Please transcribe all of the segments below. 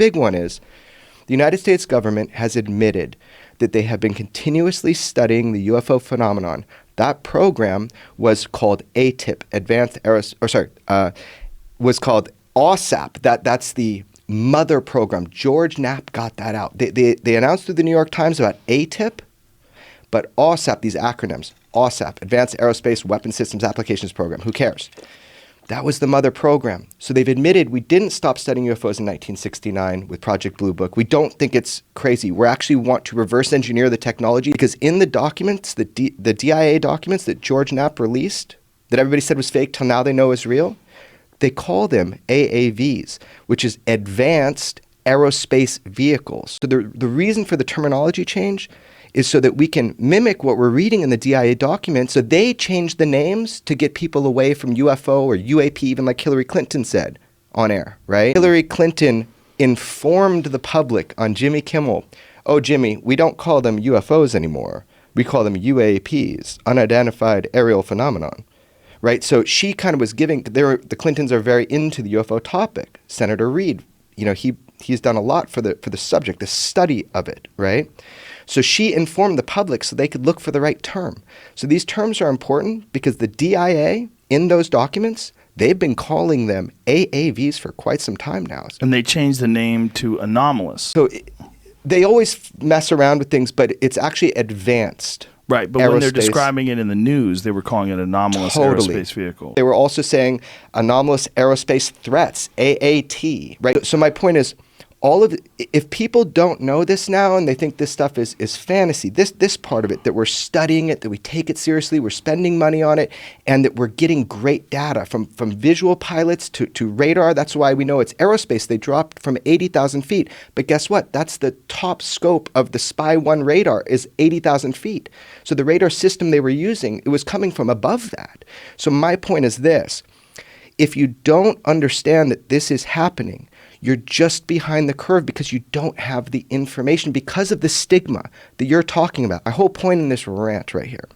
big one is the United States government has admitted that they have been continuously studying the UFO phenomenon. That program was called ATIP, was called AAWSAP. That's the mother program. George Knapp got that out. They announced through the New York Times about ATIP, but AAWSAP, these acronyms, AAWSAP, Advanced Aerospace Weapon Systems Applications Program. Who cares? That was the mother program. So they've admitted we didn't stop studying UFOs in 1969 with Project Blue Book. We don't think it's crazy. We actually want to reverse engineer the technology because in the documents, the DIA documents that George Knapp released, that everybody said was fake till now they know is real, they call them AAVs, which is Advanced Aerospace Vehicles. So the reason for the terminology change is so that we can mimic what we're reading in the DIA document. So they changed the names to get people away from UFO or UAP, even like Hillary Clinton said on air, right? Hillary Clinton informed the public on Jimmy Kimmel, oh, Jimmy, we don't call them UFOs anymore. We call them UAPs, Unidentified Aerial Phenomenon, right? So she kind of was giving, the Clintons are very into the UFO topic. Senator Reid, he's done a lot for the subject, the study of it, right? So she informed the public so they could look for the right term. So these terms are important because the DIA in those documents, they've been calling them AAVs for quite some time now. And they changed the name to anomalous. So they always mess around with things, but it's actually advanced. Right, but when they're describing it in the news, they were calling it anomalous aerospace vehicle. They were also saying anomalous aerospace threats, AAT, right? So my point is, if people don't know this now and they think this stuff is fantasy, this part of it, that we're studying it, that we take it seriously, we're spending money on it, and that we're getting great data from visual pilots to radar. That's why we know it's aerospace. They dropped from 80,000 feet. But guess what? That's the top scope of the Spy-1 radar is 80,000 feet. So the radar system they were using, it was coming from above that. So my point is this. If you don't understand that this is happening, you're just behind the curve because you don't have the information because of the stigma that you're talking about. My whole point in this rant right here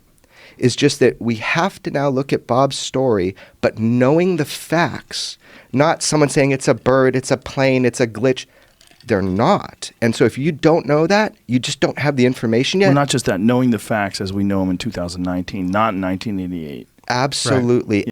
is just that we have to now look at Bob's story, but knowing the facts, not someone saying it's a bird, it's a plane, it's a glitch. They're not. And so if you don't know that, you just don't have the information yet. Well, not just that, knowing the facts as we know them in 2019, not in 1988. Absolutely. Right.